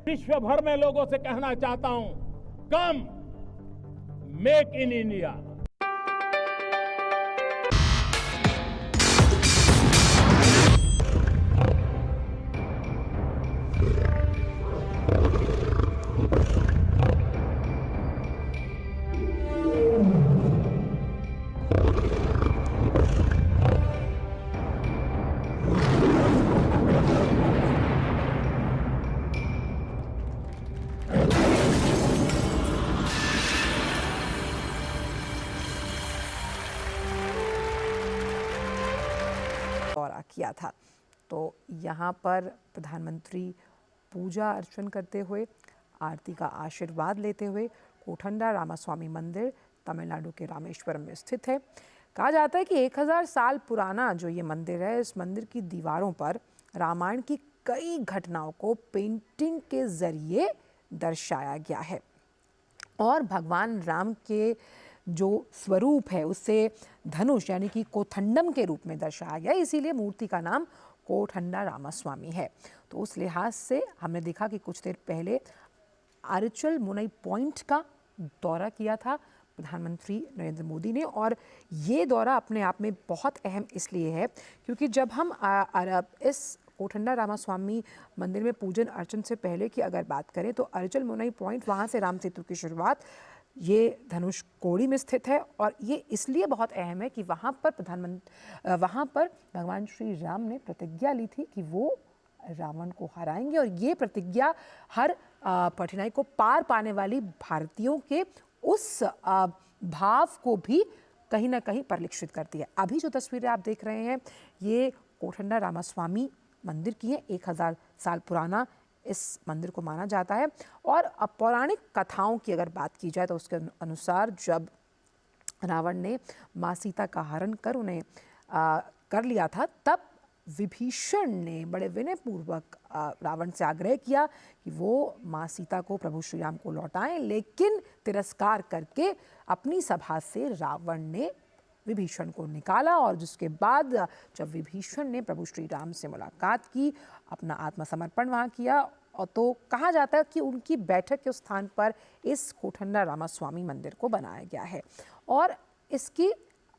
विश्व भर में लोगों से कहना चाहता हूं, कम मेक इन इंडिया। दौरा किया था। तो यहाँ पर प्रधानमंत्री पूजा अर्चन करते हुए, आरती का आशीर्वाद लेते हुए कोठंडा रामास्वामी मंदिर तमिलनाडु के रामेश्वरम में स्थित है। कहा जाता है कि 1000 साल पुराना जो ये मंदिर है, इस मंदिर की दीवारों पर रामायण की कई घटनाओं को पेंटिंग के जरिए दर्शाया गया है और भगवान राम के जो स्वरूप है उससे धनुष यानी कि कोथंडम के रूप में दर्शाया गया, इसीलिए मूर्ति का नाम कोठंडा रामास्वामी है। तो उस लिहाज से हमने देखा कि कुछ देर पहले अरिचल मुनई पॉइंट का दौरा किया था प्रधानमंत्री नरेंद्र मोदी ने, और ये दौरा अपने आप में बहुत अहम इसलिए है क्योंकि जब हम इस कोठंडा रामास्वामी मंदिर में पूजन अर्चन से पहले की अगर बात करें तो अरिचल मुनई पॉइंट, वहाँ से राम सेतु की शुरुआत ये धनुष कोड़ी में स्थित है। और ये इसलिए बहुत अहम है कि वहाँ पर भगवान श्री राम ने प्रतिज्ञा ली थी कि वो रावण को हराएंगे, और ये प्रतिज्ञा हर कठिनाई को पार पाने वाली भारतीयों के उस भाव को भी कहीं ना कहीं परिलक्षित करती है। अभी जो तस्वीरें आप देख रहे हैं ये कोठंडा रामास्वामी मंदिर की है। 1000 साल पुराना इस मंदिर को माना जाता है। और पौराणिक कथाओं की अगर बात की जाए तो उसके अनुसार जब रावण ने माँ सीता का हरण कर उन्हें कर लिया था, तब विभीषण ने बड़े विनयपूर्वक रावण से आग्रह किया कि वो माँ सीता को प्रभु श्री राम को लौटाएं, लेकिन तिरस्कार करके अपनी सभा से रावण ने विभीषण को निकाला। और जिसके बाद जब विभीषण ने प्रभु श्री राम से मुलाकात की, अपना आत्मसमर्पण वहाँ किया, और तो कहा जाता है कि उनकी बैठक के स्थान पर इस कोठंडा रामास्वामी मंदिर को बनाया गया है। और इसकी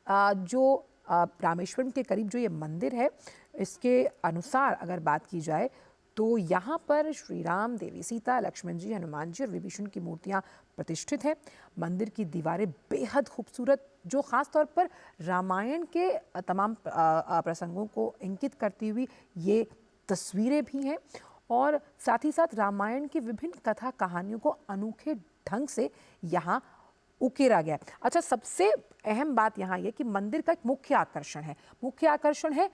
जो रामेश्वरम के करीब जो ये मंदिर है, इसके अनुसार अगर बात की जाए तो यहाँ पर श्री राम, देवी सीता, लक्ष्मण जी, हनुमान जी और विभीषण की मूर्तियाँ प्रतिष्ठित हैं। मंदिर की दीवारें बेहद खूबसूरत, जो ख़ास तौर पर रामायण के तमाम प्रसंगों को इंगित करती हुई ये तस्वीरें भी हैं, और साथ ही साथ रामायण की विभिन्न कथा कहानियों को अनोखे ढंग से यहाँ उकेरा गया। अच्छा, सबसे अहम बात यहाँ ये कि मंदिर का एक मुख्य आकर्षण है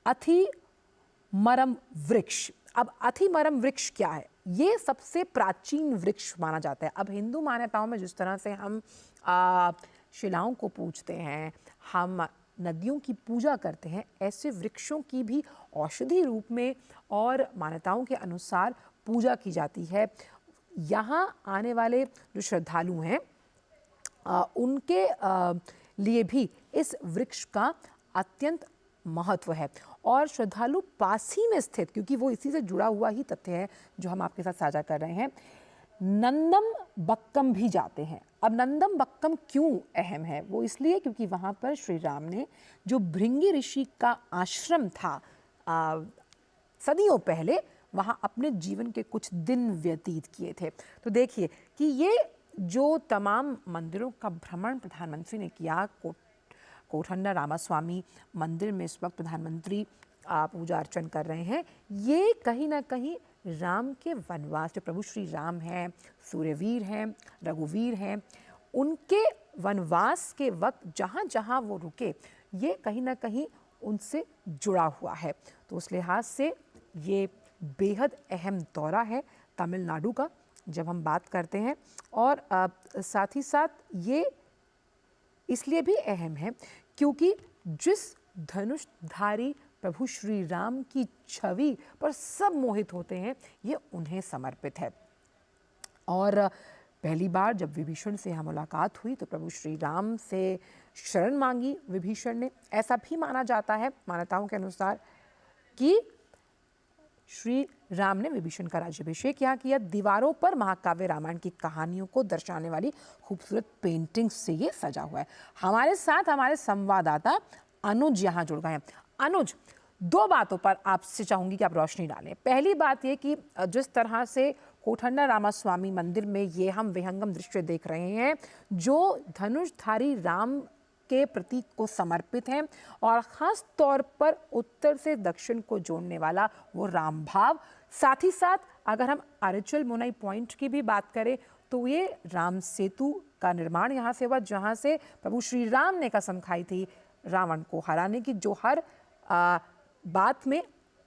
अथिमरम वृक्ष। अब अथिमरम वृक्ष क्या है? ये सबसे प्राचीन वृक्ष माना जाता है। अब हिंदू मान्यताओं में जिस तरह से हम शिलाओं को पूजते हैं, हम नदियों की पूजा करते हैं, ऐसे वृक्षों की भी औषधि रूप में और मान्यताओं के अनुसार पूजा की जाती है। यहाँ आने वाले जो श्रद्धालु हैं उनके लिए भी इस वृक्ष का अत्यंत महत्व है। और श्रद्धालु पास ही में स्थित, क्योंकि वो इसी से जुड़ा हुआ ही तथ्य है जो हम आपके साथ साझा कर रहे हैं, नंदम बक्कम भी जाते हैं। अब नंदम बक्कम क्यों अहम है? वो इसलिए क्योंकि वहाँ पर श्री राम ने जो भृंगी ऋषि का आश्रम था सदियों पहले, वहाँ अपने जीवन के कुछ दिन व्यतीत किए थे। तो देखिए कि ये जो तमाम मंदिरों का भ्रमण प्रधानमंत्री ने किया, कोठंडा रामास्वामी मंदिर में इस वक्त प्रधानमंत्री पूजा अर्चन कर रहे हैं, ये कहीं ना कहीं राम के वनवास, जो प्रभु श्री राम हैं, सूर्यवीर हैं, रघुवीर हैं, उनके वनवास के वक्त जहाँ जहाँ वो रुके, ये कहीं ना कहीं उनसे जुड़ा हुआ है। तो उस लिहाज से ये बेहद अहम दौरा है तमिलनाडु का जब हम बात करते हैं। और साथ ही साथ ये इसलिए भी अहम है क्योंकि जिस धनुषधारी प्रभु श्री राम की छवि पर सब मोहित होते हैं, ये उन्हें समर्पित है। और पहली बार जब विभीषण से यहाँ मुलाकात हुई तो प्रभु श्री राम से शरण मांगी विभीषण ने। ऐसा भी माना जाता है मान्यताओं के अनुसार कि श्री राम ने विभीषण का राज्याभिषेक यहाँ किया। दीवारों पर महाकाव्य रामायण की कहानियों को दर्शाने वाली खूबसूरत पेंटिंग से ये सजा हुआ है। हमारे साथ हमारे संवाददाता अनुज यहाँ जुड़ गए हैं। अनुज, दो बातों पर आपसे चाहूंगी कि आप रोशनी डालें। पहली बात ये कि जिस तरह से कोठंडा रामास्वामी मंदिर में ये हम विहंगम दृश्य देख रहे हैं जो धनुषधारी राम के प्रतीक को समर्पित है और खास तौर पर उत्तर से दक्षिण को जोड़ने वाला वो राम भाव, साथ ही साथ अगर हम अरिचल मुनई पॉइंट की भी बात करें तो ये राम सेतु का निर्माण यहाँ से हुआ जहाँ से प्रभु श्री राम ने कसम खाई थी रावण को हराने की, जो हर बात में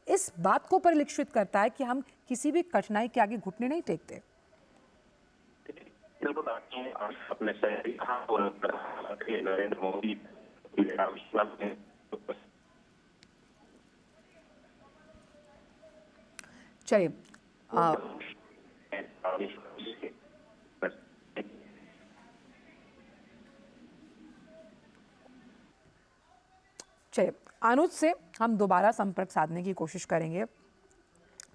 इस बात को परिलक्षित करता है कि हम किसी भी कठिनाई के आगे घुटने नहीं टेकते। अपने नरेंद्र मोदी चलिए चलिए अनुज से हम दोबारा संपर्क साधने की कोशिश करेंगे।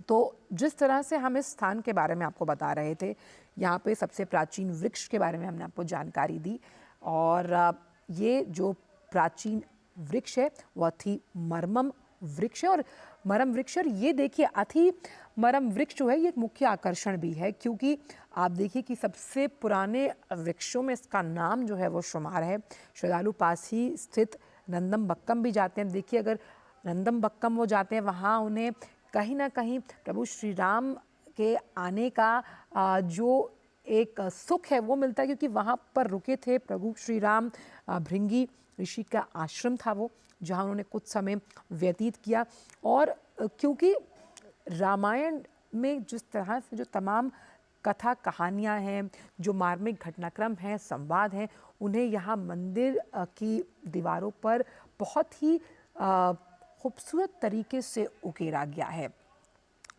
तो जिस तरह से हम इस स्थान के बारे में आपको बता रहे थे, यहाँ पे सबसे प्राचीन वृक्ष के बारे में हमने आपको जानकारी दी और ये जो प्राचीन वृक्ष है वो अथि मरमम वृक्ष है और मरम वृक्ष, और ये देखिए अथि मरम वृक्ष जो है ये एक मुख्य आकर्षण भी है क्योंकि आप देखिए कि सबसे पुराने वृक्षों में इसका नाम जो है वो शुमार है। श्रद्धालु पास ही स्थित नंदम बक्कम भी जाते हैं। देखिए अगर नंदम बक्कम वो जाते हैं वहाँ उन्हें कहीं ना कहीं प्रभु श्री राम के आने का जो एक सुख है वो मिलता है क्योंकि वहाँ पर रुके थे प्रभु श्री राम। भृंगी ऋषि का आश्रम था वो जहाँ उन्होंने कुछ समय व्यतीत किया और क्योंकि रामायण में जिस तरह से जो तमाम कथा कहानियाँ हैं, जो मार्मिक घटनाक्रम हैं, संवाद हैं, उन्हें यहाँ मंदिर की दीवारों पर बहुत ही खूबसूरत तरीके से उकेरा गया है।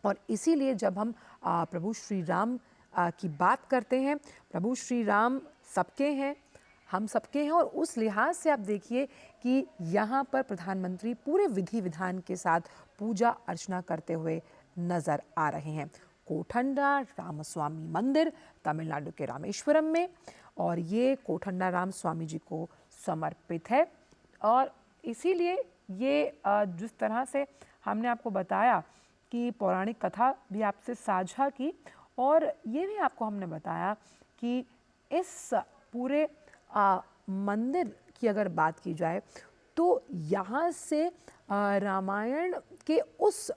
और इसीलिए जब हम प्रभु श्री राम की बात करते हैं, प्रभु श्री राम सबके हैं, हम सबके हैं और उस लिहाज से आप देखिए कि यहाँ पर प्रधानमंत्री पूरे विधि विधान के साथ पूजा अर्चना करते हुए नजर आ रहे हैं। कोठंडा रामस्वामी मंदिर तमिलनाडु के रामेश्वरम में, और ये कोठंडा राम स्वामी जी को समर्पित है और इसीलिए ये जिस तरह से हमने आपको बताया कि पौराणिक कथा भी आपसे साझा की और ये भी आपको हमने बताया कि इस पूरे मंदिर की अगर बात की जाए तो यहाँ से रामायण के उस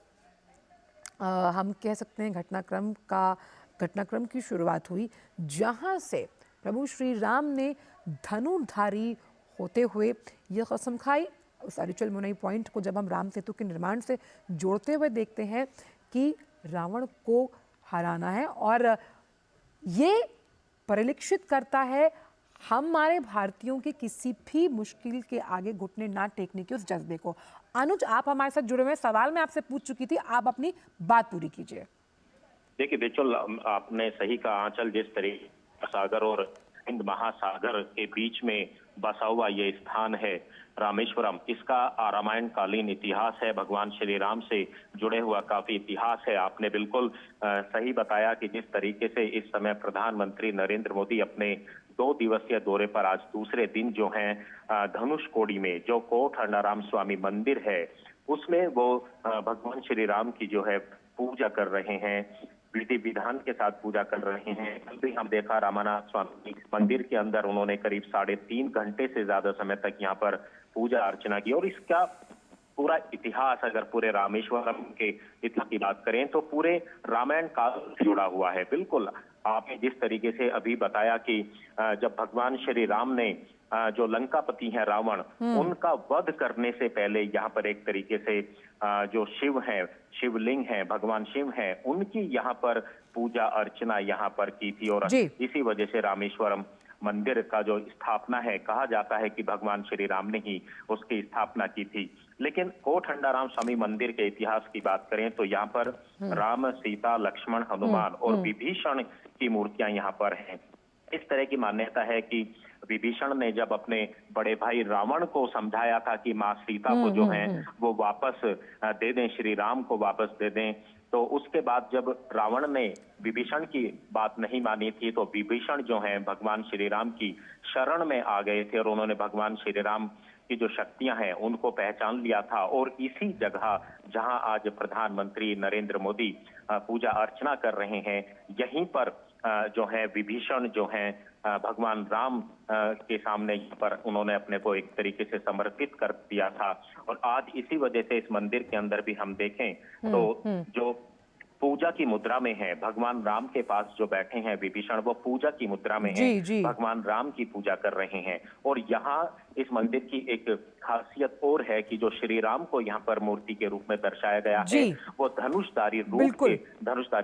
हम कह सकते हैं घटनाक्रम की शुरुआत हुई जहाँ से प्रभु श्री राम ने धनुर्धारी होते हुए ये कसम खाई। उस अरिचल मुनई पॉइंट को जब हम राम सेतु के निर्माण से जोड़ते हुए देखते हैं कि रावण को हराना है और ये परिलक्षित करता है हमारे भारतीयों के किसी भी मुश्किल के आगे घुटने ना टेकने के उस जज्बे को। अनुज, आप हमारे साथ जुड़े हुए, सवाल मैं आपसे पूछ चुकी थी, आप अपनी बात पूरी कीजिए। देखिए बिल्कुल आपने सही कहा। आंचल जिस तरीके सागर और हिंद महासागर के बीच में बसा हुआ ये स्थान है रामेश्वरम, इसका रामायण कालीन इतिहास है, भगवान श्री राम से जुड़े हुआ काफी इतिहास है। आपने बिल्कुल सही बताया कि जिस तरीके से इस समय प्रधानमंत्री नरेंद्र मोदी अपने 2 दिवसीय दौरे पर आज दूसरे दिन जो हैं धनुषकोडी में जो कोठंडा राम स्वामी मंदिर है उसमें वो भगवान श्री राम की जो है पूजा कर रहे हैं, विधि विधान के साथ पूजा कर रहे हैं। कल भी हम देखा रामानाथ स्वामी मंदिर के अंदर उन्होंने करीब 3.5 घंटे से ज्यादा समय तक यहाँ पर पूजा अर्चना की और इसका पूरा इतिहास अगर पूरे रामेश्वरम के इतिहास की बात करें तो पूरे रामायण काल से जुड़ा हुआ है। बिल्कुल आपने जिस तरीके से अभी बताया कि जब भगवान श्री राम ने जो लंकापति है रावण, उनका वध करने से पहले यहाँ पर एक तरीके से जो शिव है, शिवलिंग है, भगवान शिव है, उनकी यहाँ पर पूजा अर्चना यहाँ पर की थी और इसी वजह से रामेश्वरम मंदिर का जो स्थापना है, कहा जाता है कि भगवान श्री राम ने ही उसकी स्थापना की थी। लेकिन कोठंडा राम स्वामी मंदिर के इतिहास की बात करें तो यहाँ पर राम, सीता, लक्ष्मण, हनुमान और विभीषण की मूर्तियां यहाँ पर हैं। इस तरह की मान्यता है कि विभीषण ने जब अपने बड़े भाई रावण को समझाया था कि माँ सीता को जो है वो वापस दे दें, श्री राम को वापस दे दें, तो उसके बाद जब रावण ने विभीषण की बात नहीं मानी थी, तो विभीषण जो है भगवान श्री राम की शरण में आ गए थे और उन्होंने भगवान श्री राम की जो शक्तियां हैं उनको पहचान लिया था। और इसी जगह जहां आज प्रधानमंत्री नरेंद्र मोदी पूजा अर्चना कर रहे हैं, यहीं पर जो है विभीषण जो है भगवान राम के सामने पर उन्होंने अपने को एक तरीके से समर्पित कर दिया था। और आज इसी वजह से इस मंदिर के अंदर भी हम देखें तो जो पूजा की मुद्रा में है, भगवान राम के पास जो बैठे हैं विभीषण, वो पूजा की मुद्रा में है, जी। भगवान राम की पूजा कर रहे हैं। और यहाँ इस मंदिर की एक खासियत और है कि जो श्री राम को यहाँ पर मूर्ति के रूप में दर्शाया गया है, वो धनुषधारी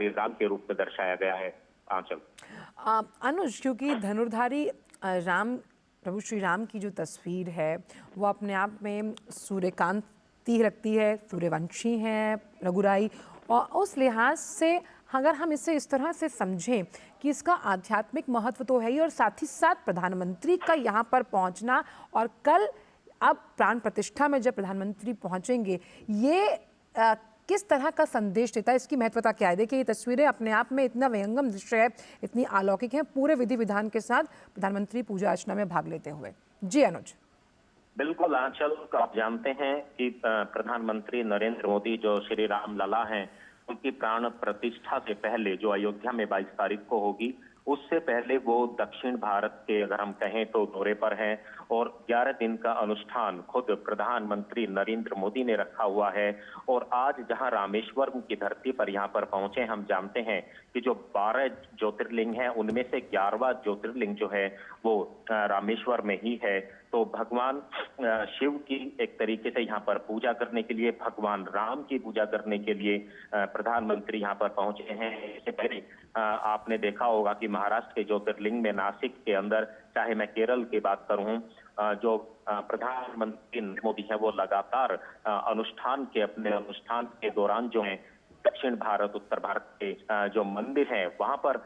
राम के रूप में दर्शाया गया है। आंचल अनुज, क्योंकि धनुर्धारी राम, प्रभु श्री राम की जो तस्वीर है वो अपने आप में सूर्यकांति रखती है, सूर्यवंशी है रघुराई, और उस लिहाज से अगर हम इसे इस तरह से समझें कि इसका आध्यात्मिक महत्व तो है ही, और साथ ही साथ प्रधानमंत्री का यहाँ पर पहुँचना, और कल अब प्राण प्रतिष्ठा में जब प्रधानमंत्री पहुँचेंगे, ये किस तरह का संदेश देता है, इसकी महत्वता क्या है? देखिए, ये तस्वीरें अपने आप में इतना विहंगम दृश्य है, इतनी अलौकिक है, पूरे विधि विधान के साथ प्रधानमंत्री पूजा अर्चना में भाग लेते हुए। जी अनुज। बिल्कुल आंचल, आप जानते हैं कि प्रधानमंत्री नरेंद्र मोदी जो श्री राम लला हैं, उनकी प्राण प्रतिष्ठा से पहले जो अयोध्या में 22 तारीख को होगी, उससे पहले वो दक्षिण भारत के अगर हम कहें तो दौरे पर हैं। और 11 दिन का अनुष्ठान खुद प्रधानमंत्री नरेंद्र मोदी ने रखा हुआ है। और आज जहां रामेश्वरम की धरती पर यहाँ पर पहुंचे, हम जानते हैं कि जो 12 ज्योतिर्लिंग हैं उनमें से 11वां ज्योतिर्लिंग जो है वो रामेश्वर में ही है। तो भगवान शिव की एक तरीके से यहाँ पर पूजा करने के लिए, भगवान राम की पूजा करने के लिए प्रधानमंत्री यहाँ पर पहुंचे हैं। इससे पहले आपने देखा होगा कि महाराष्ट्र के ज्योतिर्लिंग में नासिक के अंदर, चाहे मैं केरल की बात करूं, जो प्रधानमंत्री मोदी है वो लगातार अपने अनुष्ठान के दौरान जो है दक्षिण भारत, उत्तर भारत के जो मंदिर हैं वहां पर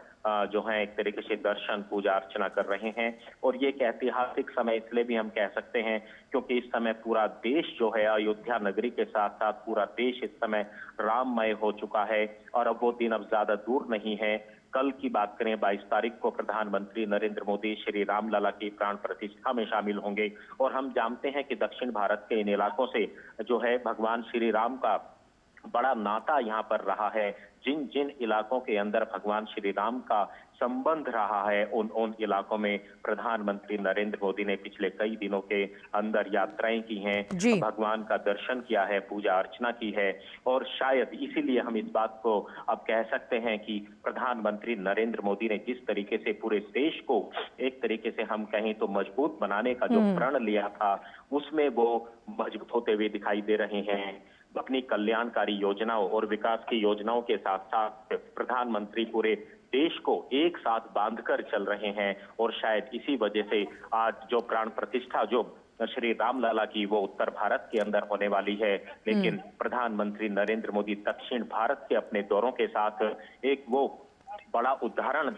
जो है एक तरीके से दर्शन पूजा अर्चना कर रहे हैं। और ये एक ऐतिहासिक समय इसलिए भी हम कह सकते हैं क्योंकि इस समय पूरा देश जो है अयोध्या नगरी के साथ साथ पूरा देश इस समय राममय हो चुका है। और अब वो दिन अब ज्यादा दूर नहीं है। कल की बात करें, 22 तारीख को प्रधानमंत्री नरेंद्र मोदी श्री राम लला की प्राण प्रतिष्ठा में शामिल होंगे। और हम जानते हैं कि दक्षिण भारत के इन इलाकों से जो है भगवान श्री राम का बड़ा नाता यहाँ पर रहा है। जिन जिन इलाकों के अंदर भगवान श्री राम का संबंध रहा है, उन इलाकों में प्रधानमंत्री नरेंद्र मोदी ने पिछले कई दिनों के अंदर यात्राएं की हैं, भगवान का दर्शन किया है, पूजा अर्चना की है। और शायद इसीलिए हम इस बात को अब कह सकते हैं कि प्रधानमंत्री नरेंद्र मोदी ने जिस तरीके से पूरे देश को एक तरीके से हम कहें तो मजबूत बनाने का जो प्रण लिया था, उसमें वो मजबूत होते हुए दिखाई दे रहे हैं। अपनी कल्याणकारी योजनाओं और विकास की योजनाओं के साथ साथ प्रधानमंत्री पूरे देश को एक साथ बांधकर चल रहे हैं। और शायद इसी वजह से आज जो प्राण प्रतिष्ठा जो श्री राम लला की वो उत्तर भारत के अंदर होने वाली है, लेकिन प्रधानमंत्री नरेंद्र मोदी दक्षिण भारत के अपने दौरों के साथ एक वो बड़ा उदाहरण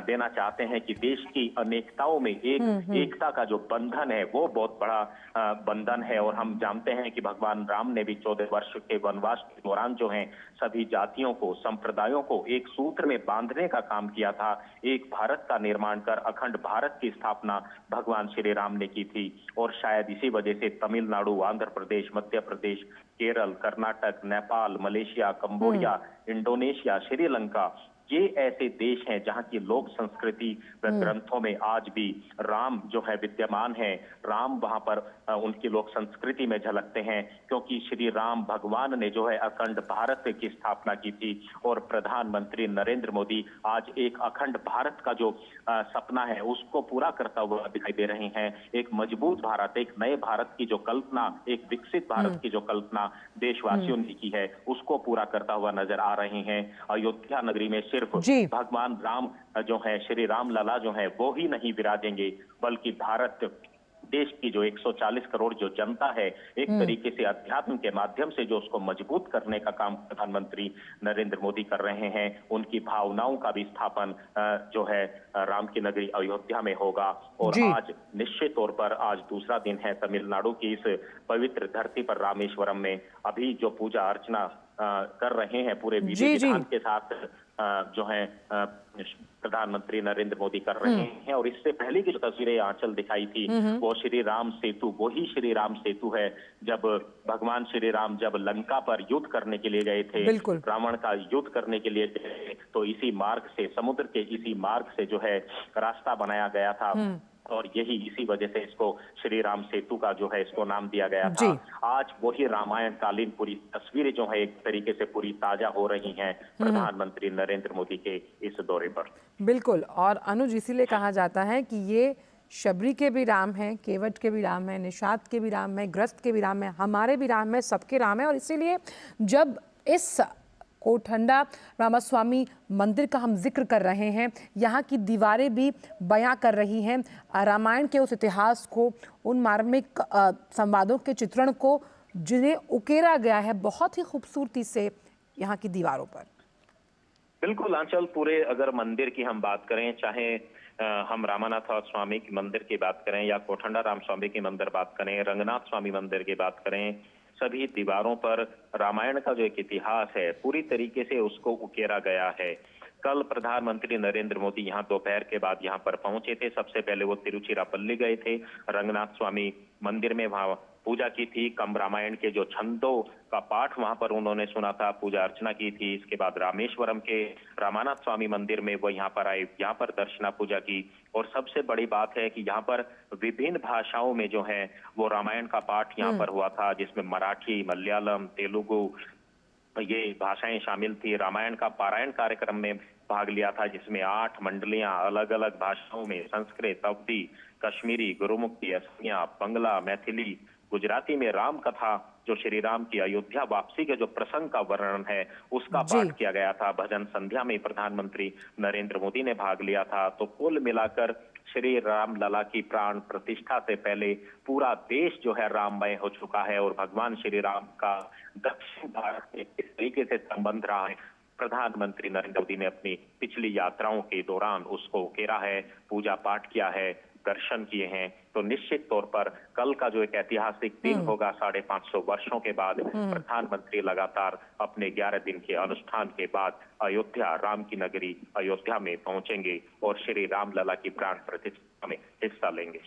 देना चाहते हैं कि देश की अनेकताओं में एकता का जो बंधन है वो बहुत बड़ा बंधन है। और हम जानते हैं कि भगवान राम ने भी 14 वर्ष के वनवास के दौरान जो है सभी जातियों को, संप्रदायों को एक सूत्र में बांधने का काम किया था। एक भारत का निर्माण कर अखंड भारत की स्थापना भगवान श्री राम ने की थी। और शायद इसी वजह से Tamil Nadu, Andhra Pradesh, Madhya Pradesh, Kerala, Karnataka, Nepal, Malaysia, Cambodia, Indonesia, Sri Lanka, ये ऐसे देश हैं जहां की लोक संस्कृति व ग्रंथों में आज भी राम जो है विद्यमान है। राम वहां पर उनकी लोक संस्कृति में झलकते हैं, क्योंकि श्री राम भगवान ने जो है अखंड भारत की स्थापना की थी। और प्रधानमंत्री नरेंद्र मोदी आज एक अखंड भारत का जो सपना है उसको पूरा करता हुआ दिखाई दे रहे हैं। एक मजबूत भारत, एक नए भारत की जो कल्पना, एक विकसित भारत की जो कल्पना देशवासियों ने की है, उसको पूरा करता हुआ नजर आ रहे हैं। अयोध्या नगरी में सिर्फ भगवान राम जो है, श्री राम लला जो है वो ही नहीं विराजेंगे, बल्कि भारत देश की जो 140 करोड़ जो जनता है, एक तरीके से अध्यात्म के माध्यम से जो उसको मजबूत करने का काम प्रधानमंत्री नरेंद्र मोदी कर रहे हैं। उनकी भावनाओं का भी स्थापन जो है राम की नगरी अयोध्या में होगा। और आज निश्चित तौर पर आज दूसरा दिन है तमिलनाडु की इस पवित्र धरती पर रामेश्वरम में। अभी जो पूजा अर्चना कर रहे हैं, पूरे विधि विधान के साथ जो है प्रधानमंत्री नरेंद्र मोदी कर रहे हैं। और इससे पहले की जो तस्वीरें आंचल दिखाई थी वो श्री राम सेतु, वो ही श्री राम सेतु है जब भगवान श्री राम जब लंका पर युद्ध करने के लिए गए थे, रावण का युद्ध करने के लिए गए, तो इसी मार्ग से, समुद्र के इसी मार्ग से जो है रास्ता बनाया गया था और यही इसी वजह से इसको श्री राम सेतु का जो है इसको नाम दिया गया था। आज वही रामायण कालीन पूरी तस्वीरें जो है एक तरीके से पूरी ताजा हो रही हैं प्रधानमंत्री नरेंद्र मोदी के इस दौरे पर। बिल्कुल, और अनुज इसीलिए कहा जाता है कि ये शबरी के भी राम हैं, केवट के भी राम हैं, निषाद के भी राम हैं, ग्रस्त के भी राम हैं, हमारे भी राम हैं, सबके राम हैं। और इसीलिए जब इस कोठंडा रामास्वामी मंदिर का हम जिक्र कर रहे हैं, यहाँ की दीवारें भी बयां कर रही हैं रामायण के उस इतिहास को, उन मार्मिक संवादों के चित्रण को जिन्हें उकेरा गया है बहुत ही खूबसूरती से यहाँ की दीवारों पर। बिल्कुल आंचल, पूरे अगर मंदिर की हम बात करें, चाहे हम रामानाथ स्वामी की मंदिर की बात करें या कोठंडा राम स्वामी की मंदिर बात करें, रंगनाथ स्वामी मंदिर की बात करें, सभी दीवारों पर रामायण का जो एक इतिहास है पूरी तरीके से उसको उकेरा गया है। कल प्रधानमंत्री नरेंद्र मोदी यहाँ दोपहर के बाद यहाँ पर पहुंचे थे। सबसे पहले वो तिरुचिरापल्ली गए थे, रंगनाथ स्वामी मंदिर में वहां पूजा की थी, कम रामायण के जो छंदों का पाठ वहां पर उन्होंने सुना था, पूजा अर्चना की थी। इसके बाद रामेश्वरम के रामानाथ स्वामी मंदिर में वो यहाँ पर आए, यहाँ पर दर्शना पूजा की। और सबसे बड़ी बात है कि यहाँ पर विभिन्न भाषाओं में जो है वो रामायण का पाठ यहाँ पर हुआ था, जिसमें मराठी, मलयालम, तेलुगु ये भाषाएं शामिल थी। रामायण का पारायण कार्यक्रम में भाग लिया था, जिसमें 8 मंडलियां अलग अलग भाषाओं में, संस्कृत, अवधी, कश्मीरी, गुरुमुखी, असमिया, बंगला, मैथिली, गुजराती में राम कथा, जो श्री राम की अयोध्या वापसी के जो प्रसंग का वर्णन है उसका पाठ किया गया था। भजन संध्या में प्रधानमंत्री नरेंद्र मोदी ने भाग लिया था। तो कुल मिलाकर श्री राम लला की प्राण प्रतिष्ठा से पहले पूरा देश जो है राममय हो चुका है और भगवान श्री राम का दक्षिण भारत से किस तरीके से संबंध रहा है, प्रधानमंत्री नरेंद्र मोदी ने अपनी पिछली यात्राओं के दौरान उसको उकेरा है, पूजा पाठ किया है, दर्शन किए हैं। तो निश्चित तौर पर कल का जो एक ऐतिहासिक दिन होगा, 550 वर्षों के बाद प्रधानमंत्री लगातार अपने 11 दिन के अनुष्ठान के बाद अयोध्या, राम की नगरी अयोध्या में पहुंचेंगे और श्री राम लला की प्राण प्रतिष्ठा में हिस्सा लेंगे।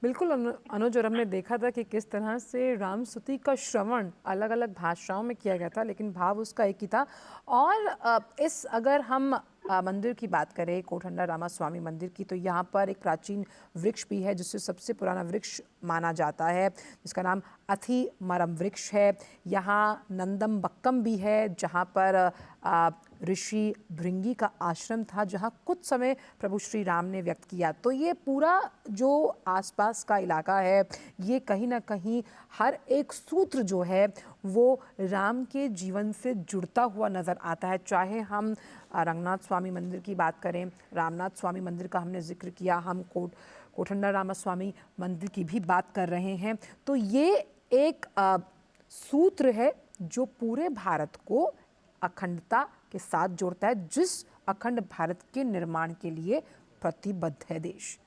बिल्कुल अनुज, और हमने देखा था कि किस तरह से राम स्तुति का श्रवण अलग अलग भाषाओं में किया गया था, लेकिन भाव उसका एक ही था। और इस अगर हम मंदिर की बात करें, कोठंडा रामास्वामी मंदिर की, तो यहाँ पर एक प्राचीन वृक्ष भी है जिससे सबसे पुराना वृक्ष माना जाता है, जिसका नाम अथि मरम वृक्ष है। यहाँ नंदम बक्कम भी है जहाँ पर ऋषि भृंगी का आश्रम था, जहाँ कुछ समय प्रभु श्री राम ने व्यक्त किया। तो ये पूरा जो आसपास का इलाका है, ये कहीं ना कहीं हर एक सूत्र जो है वो राम के जीवन से जुड़ता हुआ नज़र आता है। चाहे हम रंगनाथ स्वामी मंदिर की बात करें, रामनाथ स्वामी मंदिर का हमने जिक्र किया, हम कोठंडा रामास्वामी मंदिर की भी बात कर रहे हैं, तो ये एक सूत्र है जो पूरे भारत को अखंडता के साथ जोड़ता है, जिस अखंड भारत के निर्माण के लिए प्रतिबद्ध है देश।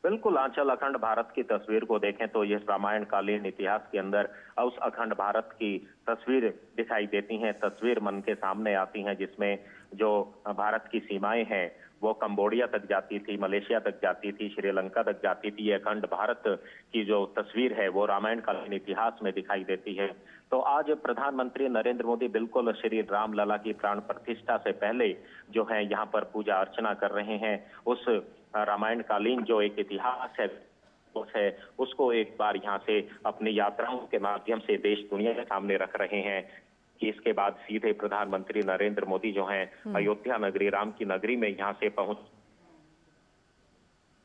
बिल्कुल आंचल, अखंड भारत की तस्वीर को देखें तो यह रामायण कालीन इतिहास के अंदर उस अखंड भारत की तस्वीर दिखाई देती हैं, तस्वीर मन के सामने आती हैं, जिसमें जो भारत की सीमाएं हैं वो कंबोडिया तक जाती थी, मलेशिया तक जाती थी, श्रीलंका तक जाती थी। ये अखंड भारत की जो तस्वीर है वो रामायण कालीन इतिहास में दिखाई देती है। तो आज प्रधानमंत्री नरेंद्र मोदी बिल्कुल श्री राम लला की प्राण प्रतिष्ठा से पहले जो है यहाँ पर पूजा अर्चना कर रहे हैं। उस रामायण कालीन जो एक इतिहास है उसको एक बार यहाँ से अपनी यात्राओं के माध्यम से देश दुनिया के सामने रख रहे हैं कि इसके बाद सीधे प्रधानमंत्री नरेंद्र मोदी जो हैं अयोध्या नगरी, राम की नगरी में यहाँ से पहुंच।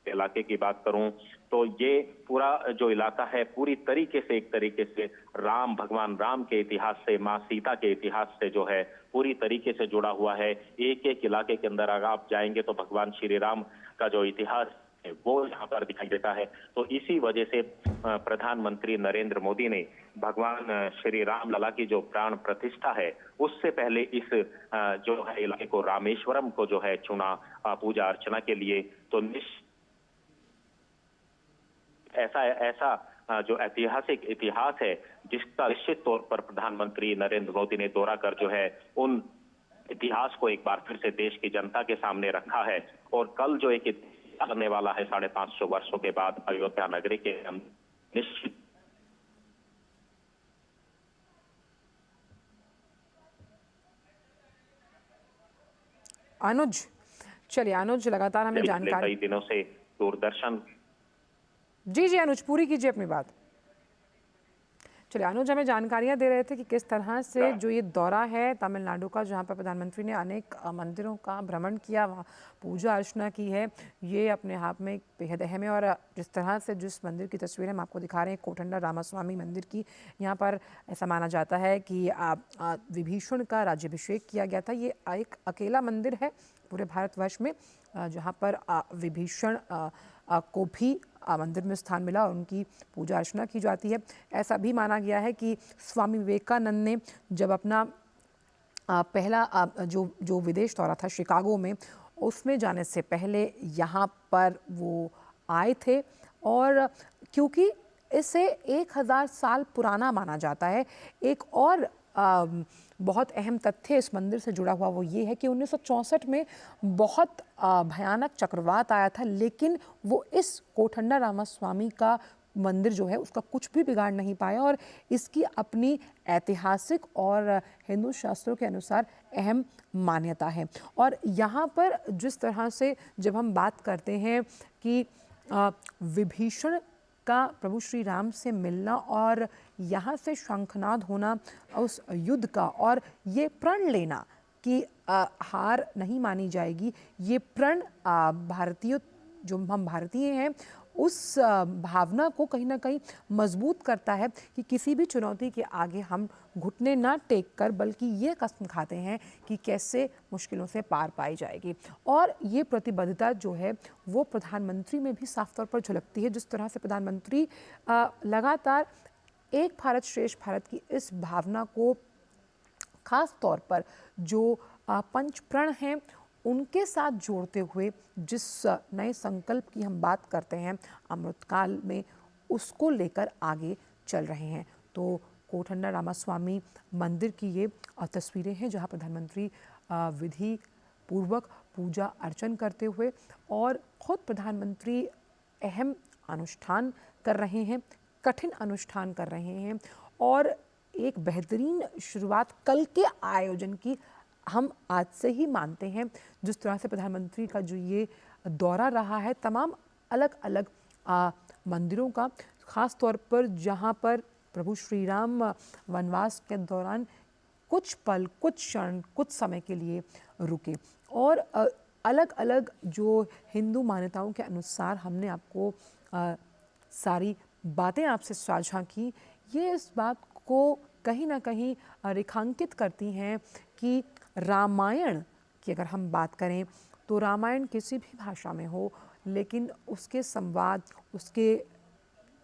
इलाके की बात करूं तो ये पूरा जो इलाका है पूरी तरीके से एक तरीके से राम, भगवान राम के इतिहास से, माँ सीता के इतिहास से जो है पूरी तरीके से जुड़ा हुआ है। एक एक इलाके के अंदर अगर आप जाएंगे तो भगवान श्री राम का जो इतिहास है वो यहाँ पर दिखाई देता है। तो इसी वजह से प्रधानमंत्री नरेंद्र मोदी ने भगवान श्री राम लला की जो प्राण प्रतिष्ठा है उससे पहले इस जो है इलाके को, रामेश्वरम को जो है चुना पूजा अर्चना के लिए। तो ऐसा जो ऐतिहासिक इतिहास है, जिसका निश्चित तौर पर प्रधानमंत्री नरेंद्र मोदी ने दौरा कर जो है उन इतिहास को एक बार फिर से देश की जनता के सामने रखा है। और कल जो एक इतिहास बनने वाला है 550 वर्षों के बाद अयोध्या नगरी के निश्चित अनुज, चलिए अनुज लगातार हमें पिछले जानकारी। कई दिनों से दूरदर्शन जी जी अनुज, पूरी कीजिए अपनी बात। चलिए अनुज हमें जानकारियां दे रहे थे कि किस तरह से जो ये दौरा है तमिलनाडु का, जहां पर प्रधानमंत्री ने अनेक मंदिरों का भ्रमण किया, वहाँ पूजा अर्चना की है, ये अपने आप में बेहद अहम है। और जिस तरह से जिस मंदिर की तस्वीरें हम आपको दिखा रहे हैं, कोठंडा रामास्वामी मंदिर की, यहाँ पर ऐसा माना जाता है कि विभीषण का राज्याभिषेक किया गया था। ये एक अकेला मंदिर है पूरे भारतवर्ष में जहाँ पर विभीषण को भी मंदिर में स्थान मिला और उनकी पूजा अर्चना की जाती है। ऐसा भी माना गया है कि स्वामी विवेकानंद ने जब अपना पहला जो विदेश दौरा था शिकागो में, उसमें जाने से पहले यहाँ पर वो आए थे। और क्योंकि इसे 1000 साल पुराना माना जाता है, एक और बहुत अहम तथ्य इस मंदिर से जुड़ा हुआ वो ये है कि 1964 में बहुत भयानक चक्रवात आया था, लेकिन वो इस कोठंडा रामास्वामी का मंदिर जो है उसका कुछ भी बिगाड़ नहीं पाया। और इसकी अपनी ऐतिहासिक और हिंदू शास्त्रों के अनुसार अहम मान्यता है। और यहाँ पर जिस तरह से जब हम बात करते हैं कि विभीषण का प्रभु श्री राम से मिलना और यहाँ से शंखनाद होना उस युद्ध का, और ये प्रण लेना कि हार नहीं मानी जाएगी, ये प्रण भारतीय जो हम भारतीय हैं उस भावना को कहीं ना कहीं मजबूत करता है कि किसी भी चुनौती के आगे हम घुटने ना टेक कर, बल्कि ये कसम खाते हैं कि कैसे मुश्किलों से पार पाई जाएगी। और ये प्रतिबद्धता जो है वो प्रधानमंत्री में भी साफ तौर पर झलकती है। जिस तरह से प्रधानमंत्री लगातार एक भारत श्रेष्ठ भारत की इस भावना को खास तौर पर जो पंच प्रण हैं उनके साथ जोड़ते हुए जिस नए संकल्प की हम बात करते हैं अमृतकाल में, उसको लेकर आगे चल रहे हैं। तो कोठंडा रामास्वामी मंदिर की ये तस्वीरें हैं जहां प्रधानमंत्री विधि पूर्वक पूजा अर्चन करते हुए और खुद प्रधानमंत्री अहम अनुष्ठान कर रहे हैं, कठिन अनुष्ठान कर रहे हैं। और एक बेहतरीन शुरुआत कल के आयोजन की हम आज से ही मानते हैं। जिस तरह से प्रधानमंत्री का जो ये दौरा रहा है तमाम अलग अलग मंदिरों का, ख़ास तौर पर जहाँ पर प्रभु श्री राम वनवास के दौरान कुछ पल, कुछ क्षण, कुछ समय के लिए रुके, और अलग अलग जो हिंदू मान्यताओं के अनुसार हमने आपको सारी बातें आपसे साझा की, ये इस बात को कहीं ना कहीं रेखांकित करती हैं कि रामायण की अगर हम बात करें तो रामायण किसी भी भाषा में हो, लेकिन उसके संवाद, उसके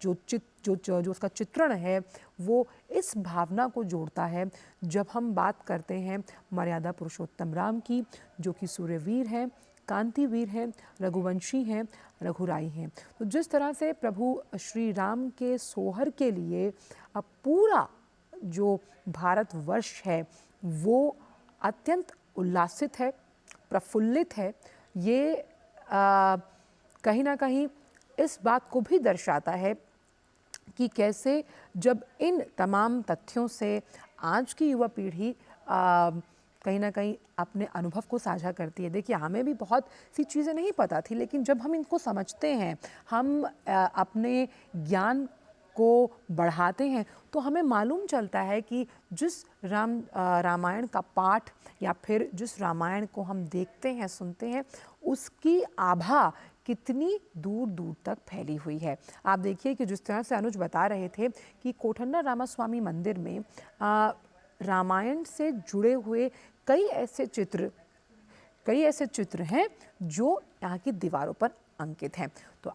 जो उसका चित्रण है वो इस भावना को जोड़ता है। जब हम बात करते हैं मर्यादा पुरुषोत्तम राम की, जो कि सूर्यवीर हैं, कांतिवीर हैं, रघुवंशी हैं, रघुराई हैं, तो जिस तरह से प्रभु श्री राम के सोहर के लिए अब पूरा जो भारतवर्ष है वो अत्यंत उल्लासित है, प्रफुल्लित है, ये कहीं ना कहीं इस बात को भी दर्शाता है कि कैसे जब इन तमाम तथ्यों से आज की युवा पीढ़ी कहीं ना कहीं अपने अनुभव को साझा करती है। देखिए, हमें भी बहुत सी चीज़ें नहीं पता थी, लेकिन जब हम इनको समझते हैं, हम अपने ज्ञान को बढ़ाते हैं, तो हमें मालूम चलता है कि जिस रामायण का पाठ या फिर जिस रामायण को हम देखते हैं, सुनते हैं, उसकी आभा कितनी दूर दूर तक फैली हुई है। आप देखिए कि जिस तरह से अनुज बता रहे थे कि कोठंडा रामास्वामी मंदिर में रामायण से जुड़े हुए कई ऐसे चित्र हैं जो यहाँ की दीवारों पर अंकित हैं। तो